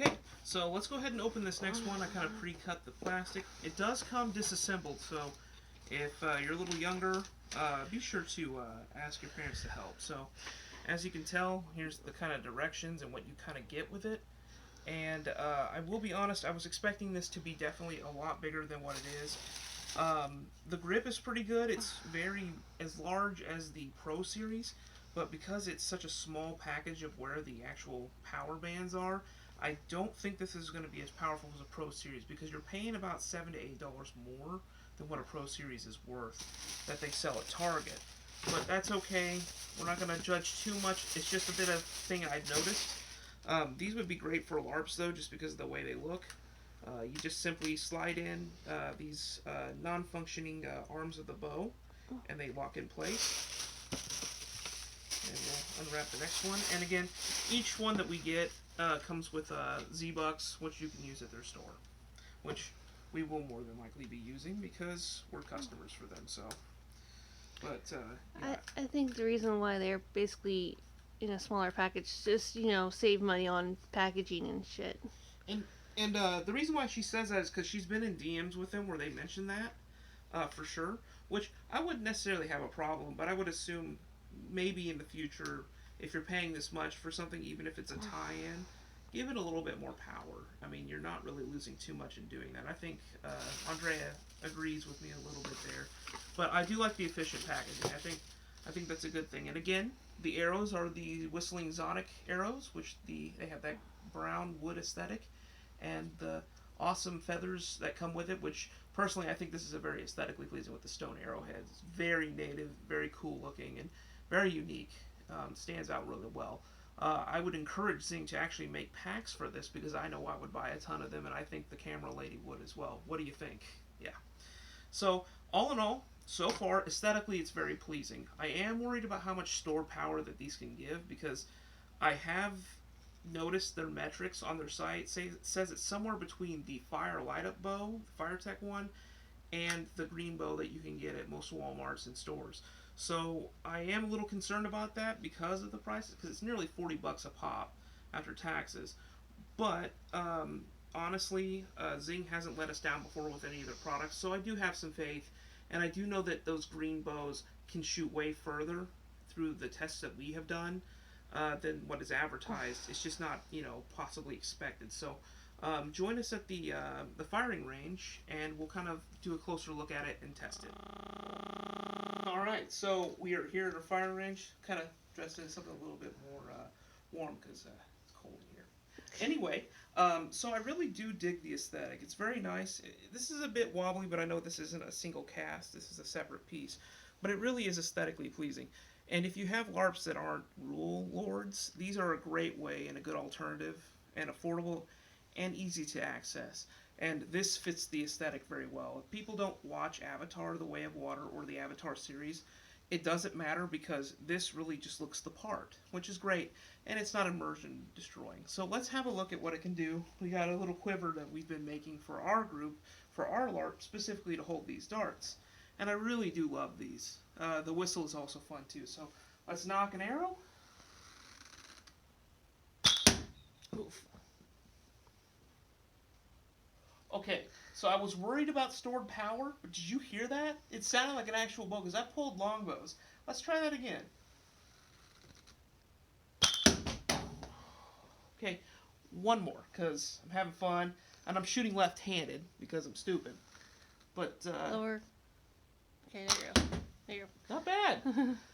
Okay, so let's go ahead and open this next one. I kind of pre-cut the plastic. It does come disassembled, so if you're a little younger, be sure to ask your parents to help. So, as you can tell, here's the kind of directions and what you kind of get with it. And I will be honest, I was expecting this to be definitely a lot bigger than what it is. The grip is pretty good. It's very as large as the Pro Series, but because it's such a small package of where the actual power bands are, I don't think this is going to be as powerful as a Pro Series because you're paying about $7 to $8 more than what a Pro Series is worth that they sell at Target. But that's okay. We're not going to judge too much. It's just a bit of thing I've noticed. These would be great for LARPs though, just because of the way they look. You just simply slide in these non-functioning arms of the bow, and they lock in place. And we'll unwrap the next one. And again, each one that we get comes with Z-Bucks, which you can use at their store, which we will more than likely be using because we're customers for them. So, but yeah. I think the reason why they're basically in a smaller package just save money on packaging and shit. And the reason why she says that is because she's been in DMs with them where they mention that for sure, which I wouldn't necessarily have a problem, but I would assume maybe in the future, if you're paying this much for something, even if it's a tie-in, give it a little bit more power. I mean, you're not really losing too much in doing that. I think Andrea agrees with me a little bit there, but I do like the efficient packaging. I think that's a good thing. And again, the arrows are the Whistling Zonic arrows, which they have that brown wood aesthetic, and the awesome feathers that come with it, which personally I think this is a very aesthetically pleasing with the stone arrowheads. It's very native, very cool looking, and very unique. Stands out really well. I would encourage Zing to actually make packs for this because I know I would buy a ton of them, and I think the camera lady would as well. What do you think? Yeah. So, all in all, so far, aesthetically, it's very pleasing. I am worried about how much store power that these can give because I have noticed their metrics on their site says it's somewhere between the Fire Light Up bow, the FireTech one, and the green bow that you can get at most Walmarts and stores. So I am a little concerned about that because of the prices, because it's nearly $40 a pop after taxes. But honestly, Zing hasn't let us down before with any of their products, so I do have some faith, and I do know that those green bows can shoot way further through the tests that we have done than what is advertised. It's just not, possibly expected. So join us at the firing range, and we'll kind of do a closer look at it and test it. All right, so we are here at our firing range, kind of dressed in something a little bit more warm because it's cold in here. Anyway, so I really do dig the aesthetic. It's very nice. This is a bit wobbly, but I know this isn't a single cast. This is a separate piece. But it really is aesthetically pleasing. And if you have LARPs that aren't rule lords, these are a great way and a good alternative and affordable and easy to access. And this fits the aesthetic very well. If people don't watch Avatar: The Way of Water or the Avatar series, it doesn't matter because this really just looks the part, which is great, and it's not immersion destroying. So let's have a look at what it can do. We got a little quiver that we've been making for our group, for our LARP, specifically to hold these darts. And I really do love these. The whistle is also fun too. So let's knock an arrow. Oof. Okay, so I was worried about stored power, but did you hear that? It sounded like an actual bow, because I pulled longbows. Let's try that again. Okay, one more, because I'm having fun, and I'm shooting left-handed, because I'm stupid. But, Lower. Okay, there you go. There you go. Not bad.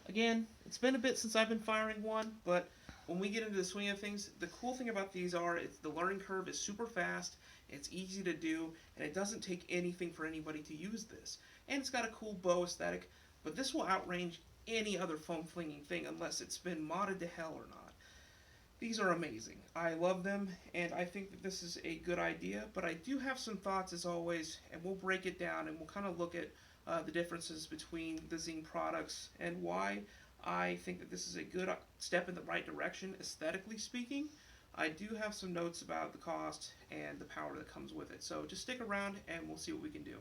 Again, it's been a bit since I've been firing one, but when we get into the swing of things, the cool thing about these are the learning curve is super fast, it's easy to do, and it doesn't take anything for anybody to use this. And it's got a cool bow aesthetic, but this will outrange any other foam flinging thing unless it's been modded to hell or not. These are amazing. I love them, and I think that this is a good idea, but I do have some thoughts as always, and we'll break it down and we'll kind of look at the differences between the Zing products and why I think that this is a good step in the right direction, aesthetically speaking. I do have some notes about the cost and the power that comes with it. So just stick around and we'll see what we can do.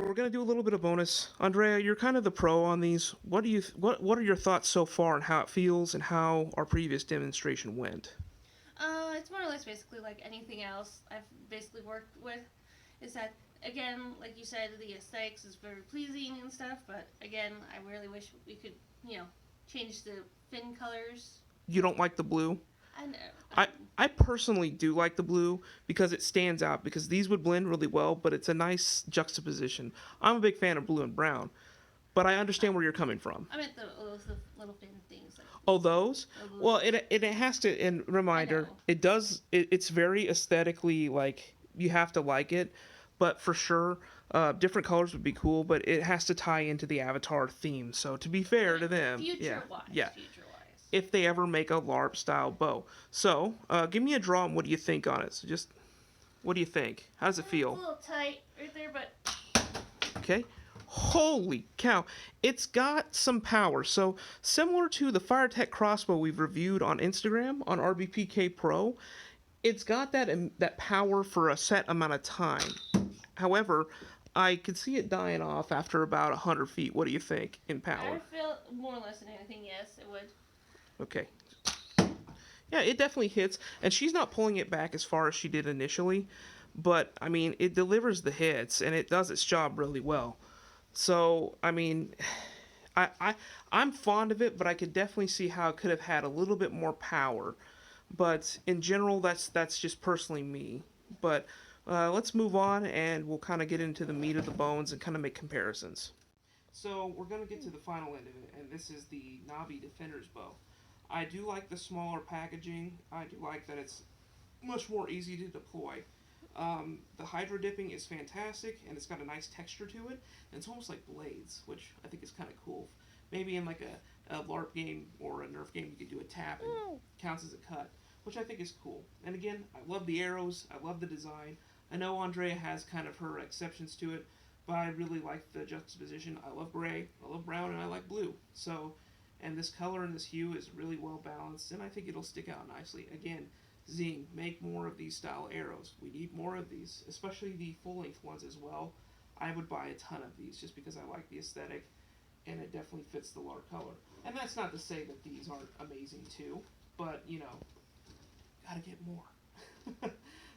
We're going to do a little bit of bonus. Andrea, you're kind of the pro on these. What are your thoughts so far on how it feels and how our previous demonstration went? I it's more or less basically like anything else I've basically worked with. Is that, again, like you said, the aesthetics is very pleasing and stuff, but again, I really wish we could, change the fin colors. You don't like the blue? I know. I I personally do like the blue because it stands out because these would blend really well, but it's a nice juxtaposition. I'm a big fan of blue and brown, but I understand where you're coming from. I meant the little fin things. Like Oh, those? blue. Well, it has to. And reminder, it does. It's very aesthetically like you have to like it, but for sure, different colors would be cool. But it has to tie into the Avatar theme. So to be fair to them, Future wise. yeah. Future wise. If they ever make a LARP style bow, so give me a draw on what do you think on it. So just what do you think? How does it feel? It's a little tight right there, but Okay. Holy cow. It's got some power. So, similar to the FireTech crossbow we've reviewed on Instagram on RBPK Pro, it's got that power for a set amount of time. However, I could see it dying off after about 100 feet. What do you think in power? I feel more or less than anything, yes, it would. Okay. Yeah, it definitely hits. And she's not pulling it back as far as she did initially. But, I mean, it delivers the hits and it does its job really well. So, I mean, I'm fond of it, but I could definitely see how it could have had a little bit more power. But in general, that's just personally me. But let's move on, and we'll kind of get into the meat of the bones and kind of make comparisons. So we're going to get to the final end of it, and this is the Nabi Defender's Bow. I do like the smaller packaging. I do like that it's much more easy to deploy. The hydro dipping is fantastic, and it's got a nice texture to it. And it's almost like blades, which I think is kind of cool. Maybe in like a LARP game or a Nerf game, you could do a tap and counts as a cut, which I think is cool. And again, I love the arrows. I love the design. I know Andrea has kind of her exceptions to it, but I really like the juxtaposition. I love gray, I love brown, and I like blue. So, and this color and this hue is really well balanced, and I think it'll stick out nicely. Again, Zing, make more of these style arrows. We need more of these, especially the full-length ones as well. I would buy a ton of these just because I like the aesthetic, and it definitely fits the LARP color. And that's not to say that these aren't amazing too, but, gotta get more.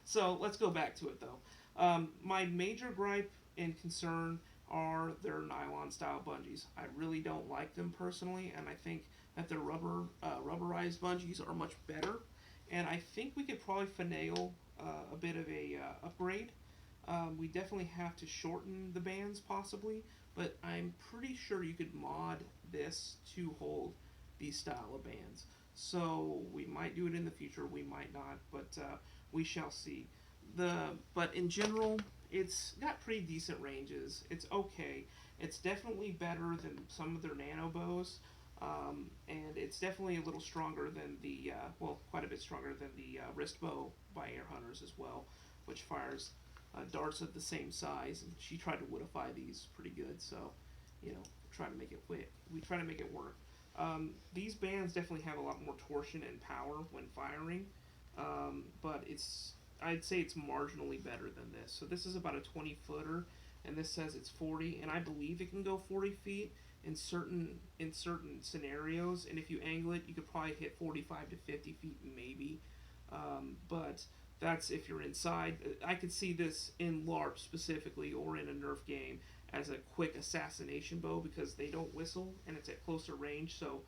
So, let's go back to it though. My major gripe and concern are their nylon-style bungees. I really don't like them personally, and I think that their rubberized bungees are much better. And I think we could probably finagle a bit of a upgrade. We definitely have to shorten the bands possibly, but I'm pretty sure you could mod this to hold these style of bands. So we might do it in the future, we might not, but we shall see. But in general, it's got pretty decent ranges. It's okay. It's definitely better than some of their nano bows. And it's definitely a little stronger than quite a bit stronger than the wrist bow by Air Hunters as well, which fires darts of the same size. And she tried to woodify these pretty good, so try to make it we try to make it work. These bands definitely have a lot more torsion and power when firing, but I'd say it's marginally better than this. So this is about a 20 footer, and this says it's 40, and I believe it can go 40 feet. In certain scenarios, and if you angle it, you could probably hit 45 to 50 feet maybe, but that's if you're inside. I could see this in LARP specifically or in a Nerf game as a quick assassination bow because they don't whistle and it's at closer range, so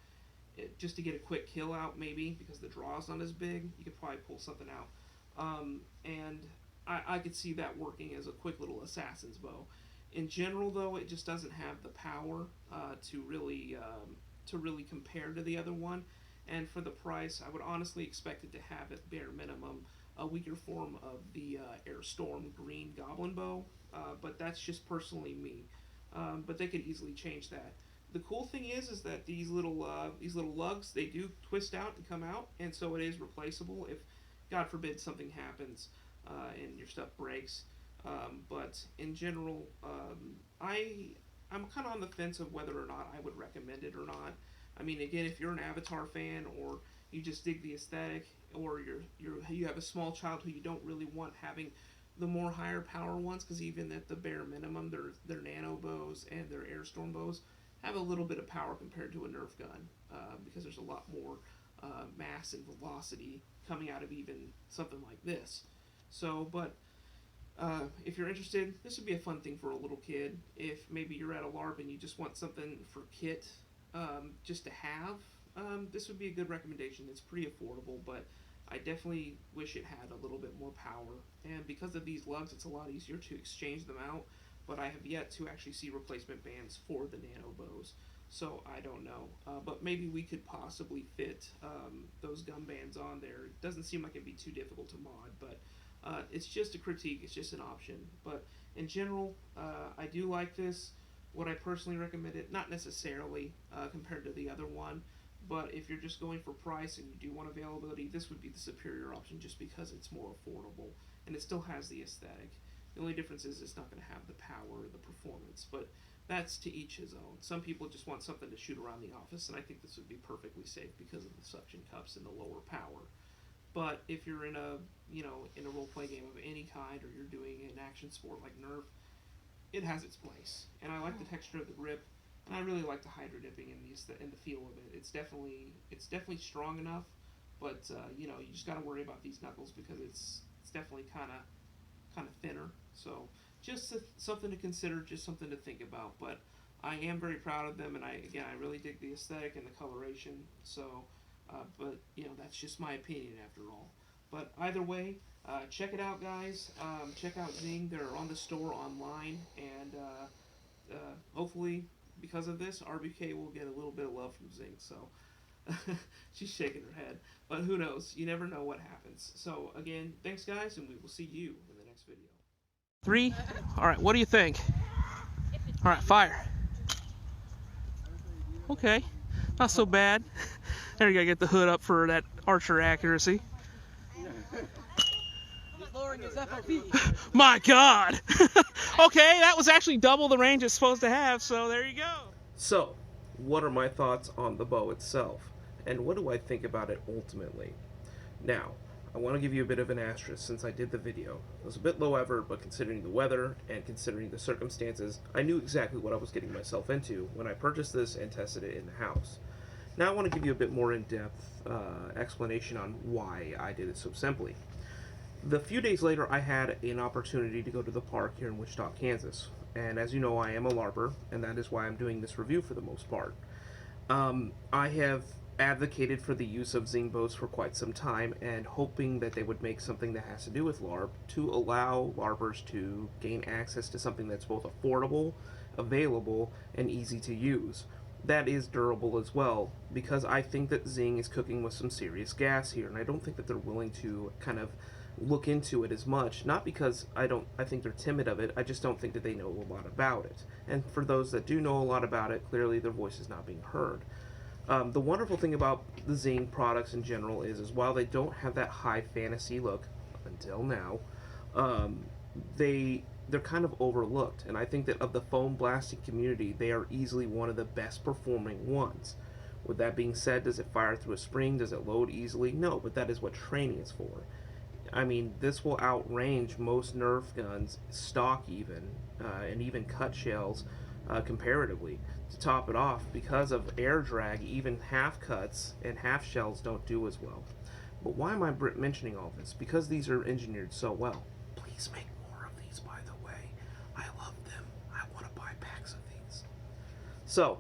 just to get a quick kill out maybe because the draw's not as big, you could probably pull something out, and I could see that working as a quick little assassin's bow. In general, though, it just doesn't have the power to really compare to the other one. And for the price, I would honestly expect it to have at bare minimum a weaker form of the Air Storm Green Goblin Bow. But that's just personally me. But they could easily change that. The cool thing is that these little lugs, they do twist out and come out, and so it is replaceable if, God forbid, something happens and your stuff breaks. But in general, I'm kind of on the fence of whether or not I would recommend it or not. I mean, again, if you're an Avatar fan or you just dig the aesthetic, or you have a small child who you don't really want having the more higher power ones, because even at the bare minimum, their nano bows and their Airstorm bows have a little bit of power compared to a Nerf gun, because there's a lot more mass and velocity coming out of even something like this. So, but if you're interested, this would be a fun thing for a little kid. If maybe you're at a LARP and you just want something for kit, just to have, this would be a good recommendation. It's pretty affordable, but I definitely wish it had a little bit more power. And because of these lugs, it's a lot easier to exchange them out. But I have yet to actually see replacement bands for the nano bows, so I don't know. But maybe we could possibly fit those gun bands on there. It doesn't seem like it'd be too difficult to mod, but it's just a critique. It's just an option. But in general, I do like this. Would I personally recommend it? Not necessarily compared to the other one. But if you're just going for price and you do want availability, this would be the superior option just because it's more affordable and it still has the aesthetic. The only difference is it's not going to have the power or the performance, but that's to each his own. Some people just want something to shoot around the office, and I think this would be perfectly safe because of the suction cups and the lower power. But if you're in a in a role play game of any kind, or you're doing an action sport like Nerf, it has its place. And I like the texture of the grip. And I really like the hydro dipping and the feel of it. It's definitely strong enough, but you just got to worry about these knuckles because it's definitely kind of thinner. So just something to consider, just something to think about. But I am very proud of them, and I really dig the aesthetic and the coloration. So, but that's just my opinion after all. But either way, check it out, guys. Check out Zing. They're on the store online, and hopefully, because of this, RBK will get a little bit of love from Zing. So she's shaking her head. But who knows? You never know what happens. So again, thanks guys, and we will see you in the next video. 3. All right, what do you think? All right, fire. Okay, not so bad. There you gotta get the hood up for that archer accuracy. My God! Okay, that was actually double the range it's supposed to have, so there you go. So, what are my thoughts on the bow itself? And what do I think about it ultimately? Now, I want to give you a bit of an asterisk since I did the video. It was a bit low effort, but considering the weather and considering the circumstances, I knew exactly what I was getting myself into when I purchased this and tested it in the house. Now I want to give you a bit more in-depth explanation on why I did it so simply. The few days later, I had an opportunity to go to the park here in Wichita, Kansas. And as you know, I am a LARPer, and that is why I'm doing this review for the most part. I have advocated for the use of Zing Bows for quite some time, and hoping that they would make something that has to do with LARP to allow LARPers to gain access to something that's both affordable, available, and easy to use. That is durable as well, because I think that Zing is cooking with some serious gas here, and I don't think that they're willing to kind of look into it as much, not because I think they're timid of it, I just don't think that they know a lot about it. And for those that do know a lot about it, clearly their voice is not being heard. The wonderful thing about the Zing products in general is while they don't have that high fantasy look, until now, they're kind of overlooked, and I think that of the foam blasting community, they are easily one of the best performing ones. With that being said, does it fire through a spring? Does it load easily? No, but that is what training is for. I mean, this will outrange most Nerf guns, stock even, and even cut shells comparatively. To top it off, because of air drag, even half cuts and half shells don't do as well. But why am I mentioning all this? Because these are engineered so well. Please make more of these, by the way. I love them. I want to buy packs of these. So,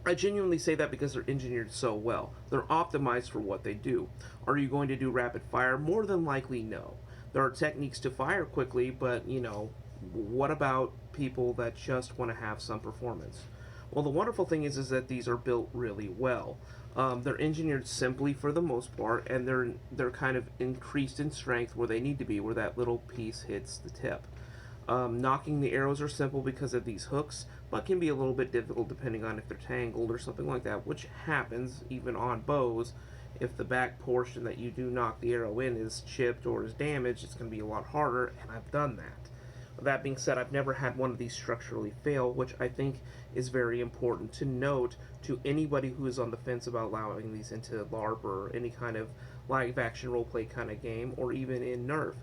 I genuinely say that because they're engineered so well. They're optimized for what they do. Are you going to do rapid fire? More than likely, no. There are techniques to fire quickly, but, what about people that just want to have some performance? Well, the wonderful thing is that these are built really well. They're engineered simply for the most part, and they're kind of increased in strength where they need to be, where that little piece hits the tip. Knocking the arrows are simple because of these hooks, but can be a little bit difficult depending on if they're tangled or something like that, which happens even on bows. If the back portion that you do knock the arrow in is chipped or is damaged, it's going to be a lot harder, and I've done that. With that being said, I've never had one of these structurally fail, which I think is very important to note to anybody who is on the fence about allowing these into LARP or any kind of live action roleplay kind of game, or even in Nerf.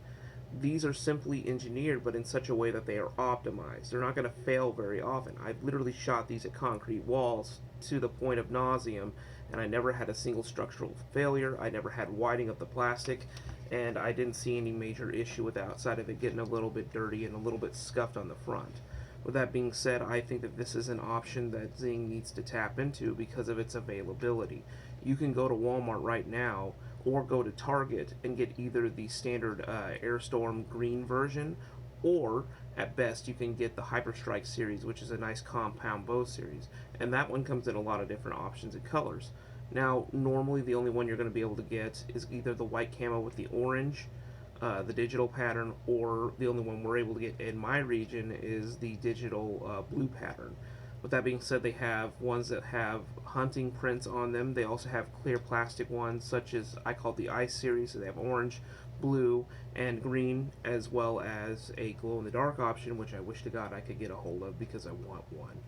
These are simply engineered, but in such a way that they are optimized. They're not going to fail very often. I've literally shot these at concrete walls to the point of nauseum, and I never had a single structural failure. I never had whiting of the plastic, and I didn't see any major issue with it outside of it getting a little bit dirty and a little bit scuffed on the front. With that being said, I think that this is an option that Zing needs to tap into because of its availability. You can go to Walmart right now or go to Target and get either the standard Airstorm green version, or at best you can get the Hyperstrike series, which is a nice compound bow series, and that one comes in a lot of different options and colors. Now, normally the only one you're going to be able to get is either the white camo with the orange, the digital pattern, or the only one we're able to get in my region is the digital blue pattern. With that being said, they have ones that have hunting prints on them. They also have clear plastic ones, such as I call the Ice series. So they have orange, blue, and green, as well as a glow-in-the-dark option, which I wish to God I could get a hold of because I want one.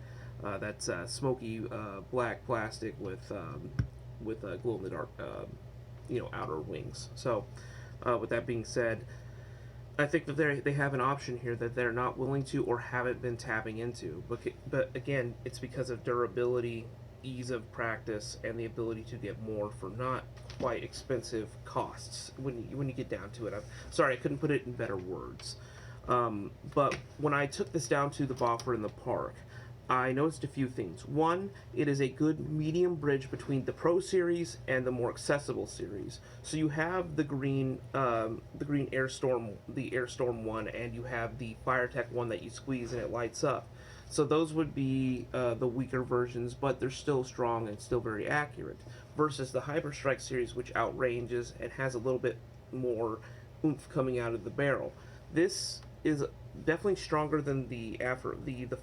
That's smoky black plastic with glow-in-the-dark, outer wings. So, with that being said, I think that they have an option here that they're not willing to or haven't been tapping into. But again, it's because of durability, ease of practice, and the ability to get more for not quite expensive costs when you get down to it. I'm sorry, I couldn't put it in better words. But when I took this down to the boffer in the park, I noticed a few things. One, it is a good medium bridge between the Pro series and the more accessible series. So you have the green Airstorm, the Airstorm one, and you have the FireTech one that you squeeze and it lights up. So those would be the weaker versions, but they're still strong and still very accurate. Versus the Hyperstrike series, which outranges and has a little bit more oomph coming out of the barrel. This is definitely stronger than the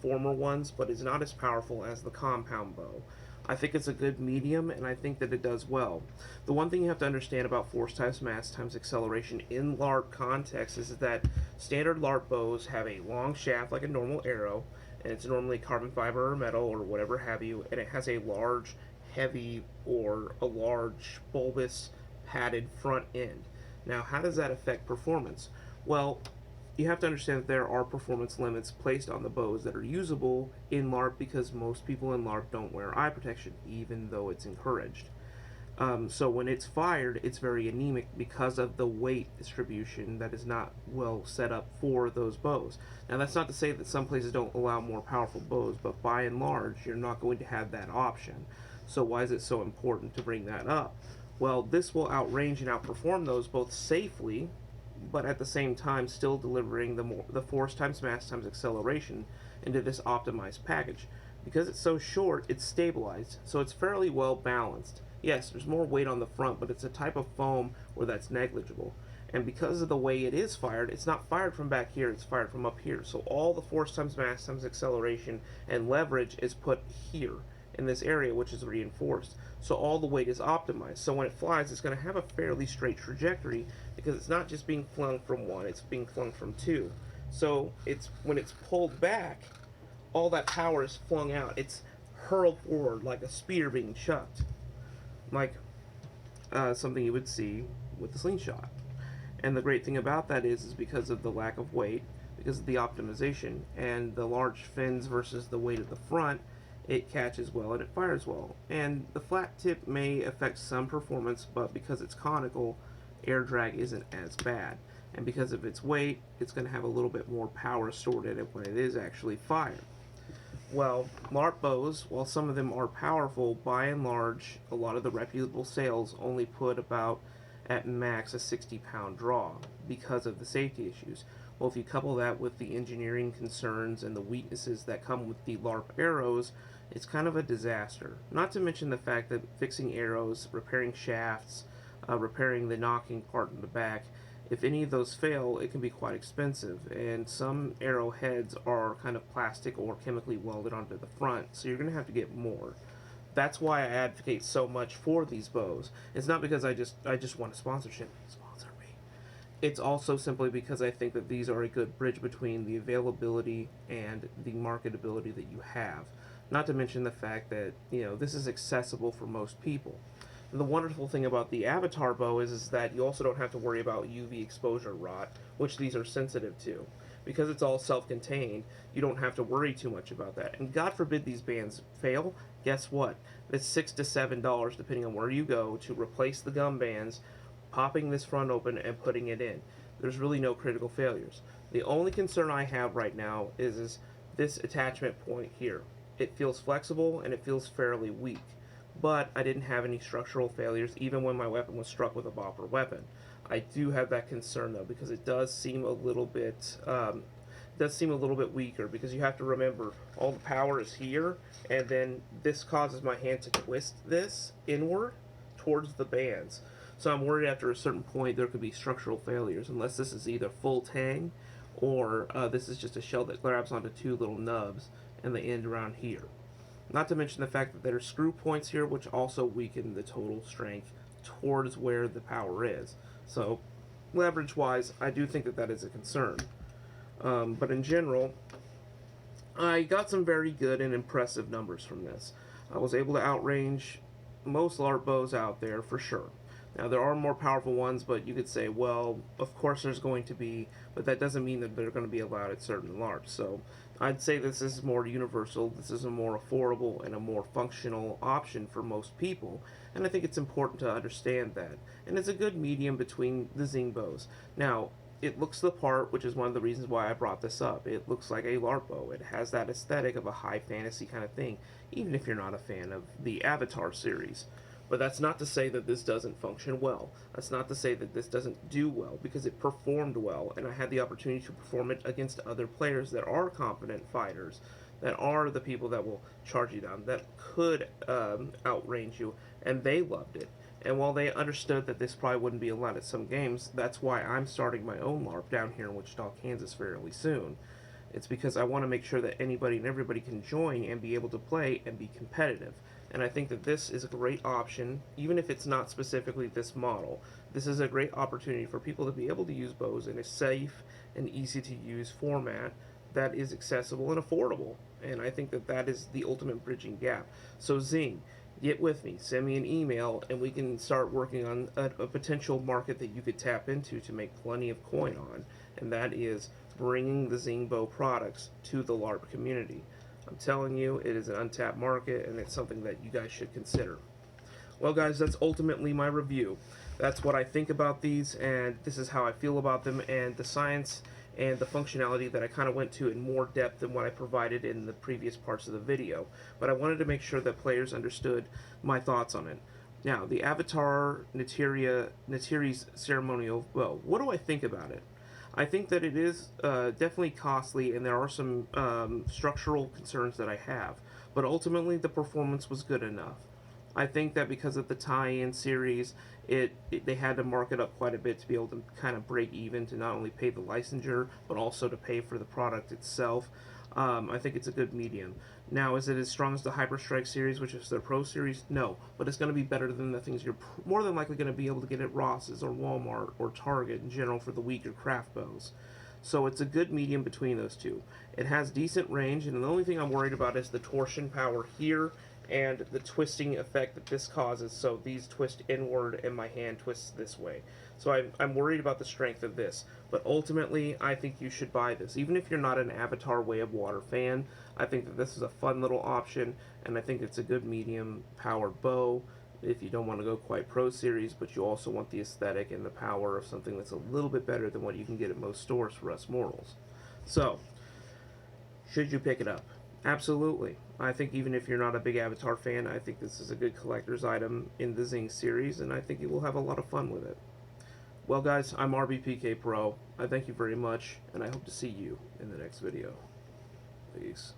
former ones, but is not as powerful as the compound bow. I think it's a good medium, and I think that it does well. The one thing you have to understand about force times mass times acceleration in LARP context is that standard LARP bows have a long shaft like a normal arrow, and it's normally carbon fiber or metal or whatever have you, and it has a large, heavy, or a large, bulbous, padded front end. Now, how does that affect performance? Well, you have to understand that there are performance limits placed on the bows that are usable in LARP because most people in LARP don't wear eye protection, even though it's encouraged. So when it's fired, it's very anemic because of the weight distribution that is not well set up for those bows. Now, that's not to say that some places don't allow more powerful bows, but by and large, you're not going to have that option. So why is it so important to bring that up? Well, this will outrange and outperform those both safely, but at the same time still delivering the force times mass times acceleration into this optimized package. Because it's so short, it's stabilized, so it's fairly well balanced. Yes, there's more weight on the front, but it's a type of foam where that's negligible. And because of the way it is fired, it's not fired from back here, it's fired from up here. So all the force times mass times acceleration and leverage is put here in this area, which is reinforced. So all the weight is optimized. So when it flies, it's going to have a fairly straight trajectory because it's not just being flung from one, it's being flung from two. So when it's pulled back, all that power is flung out. It's hurled forward like a spear being chucked, like something you would see with the slingshot. And the great thing about that is because of the lack of weight, because of the optimization, and the large fins versus the weight of the front, it catches well and it fires well. And the flat tip may affect some performance, but because it's conical, air drag isn't as bad. And because of its weight, it's going to have a little bit more power stored in it when it is actually fired. Well, LARP bows, while some of them are powerful, by and large, a lot of the reputable sales only put about at max a 60-pound draw because of the safety issues. Well, if you couple that with the engineering concerns and the weaknesses that come with the LARP arrows, it's kind of a disaster. Not to mention the fact that fixing arrows, repairing shafts, repairing the knocking part in the back, if any of those fail, it can be quite expensive, and some arrowheads are kind of plastic or chemically welded onto the front, so you're going to have to get more. That's why I advocate so much for these bows. It's not because I just want a sponsorship. Sponsor me. It's also simply because I think that these are a good bridge between the availability and the marketability that you have. Not to mention the fact that, this is accessible for most people. The wonderful thing about the Avatar bow is that you also don't have to worry about UV exposure rot, which these are sensitive to. Because it's all self-contained, you don't have to worry too much about that. And God forbid these bands fail, guess what? It's $6 to $7 depending on where you go to replace the gum bands, popping this front open and putting it in. There's really no critical failures. The only concern I have right now is this attachment point here. It feels flexible and it feels fairly weak, but I didn't have any structural failures even when my weapon was struck with a bopper weapon. I do have that concern though, because it does seem a little bit weaker, because you have to remember all the power is here, and then this causes my hand to twist this inward towards the bands. So I'm worried after a certain point there could be structural failures, unless this is either full tang or this is just a shell that grabs onto two little nubs and the end around here. Not to mention the fact that there are screw points here, which also weaken the total strength towards where the power is. So leverage wise, I do think that that is a concern. But in general, I got some very good and impressive numbers from this. I was able to outrange most LARP bows out there for sure. Now, there are more powerful ones, but you could say, well, of course there's going to be, but that doesn't mean that they're going to be allowed at certain LARPs. So I'd say this is more universal, this is a more affordable and a more functional option for most people, and I think it's important to understand that. And it's a good medium between the Zing bows. Now, it looks the part, which is one of the reasons why I brought this up. It looks like a LARP bow. It has that aesthetic of a high fantasy kind of thing, even if you're not a fan of the Avatar series. But that's not to say that this doesn't function well. That's not to say that this doesn't do well, because it performed well, and I had the opportunity to perform it against other players that are competent fighters, that are the people that will charge you down, that could outrange you, and they loved it. And while they understood that this probably wouldn't be allowed at some games, that's why I'm starting my own LARP down here in Wichita, Kansas fairly soon. It's because I want to make sure that anybody and everybody can join and be able to play and be competitive. And I think that this is a great option, even if it's not specifically this model. This is a great opportunity for people to be able to use bows in a safe and easy to use format that is accessible and affordable. And I think that that is the ultimate bridging gap. So Zing, get with me, send me an email, and we can start working on a potential market that you could tap into to make plenty of coin on, and that is bringing the Zing Bow products to the LARP community. I'm telling you, it is an untapped market, and it's something that you guys should consider. Well, guys, that's ultimately my review. That's what I think about these, and this is how I feel about them, and the science and the functionality that I kind of went to in more depth than what I provided in the previous parts of the video. But I wanted to make sure that players understood my thoughts on it. Now, the Avatar Netiri's Cerimonial bow. What do I think about it? I think that it is definitely costly, and there are some structural concerns that I have. But ultimately, the performance was good enough. I think that because of the tie-in series, they had to mark it up quite a bit to be able to kind of break even, to not only pay the licensure, but also to pay for the product itself. I think it's a good medium. Now, is it as strong as the Hyperstrike series, which is their Pro series? No, but it's going to be better than the things you're more than likely going to be able to get at Ross's or Walmart or Target in general for the weaker craft bows. So it's a good medium between those two. It has decent range, and the only thing I'm worried about is the torsion power here and the twisting effect that this causes. So these twist inward and my hand twists this way. So I'm worried about the strength of this. But ultimately, I think you should buy this. Even if you're not an Avatar Way of Water fan, I think that this is a fun little option, and I think it's a good medium powered bow if you don't want to go quite Pro Series, but you also want the aesthetic and the power of something that's a little bit better than what you can get at most stores for us mortals. So, should you pick it up? Absolutely. I think even if you're not a big Avatar fan, I think this is a good collector's item in the Zing series, and I think you will have a lot of fun with it. Well, guys, I'm RBPK Pro. I thank you very much, and I hope to see you in the next video. Peace.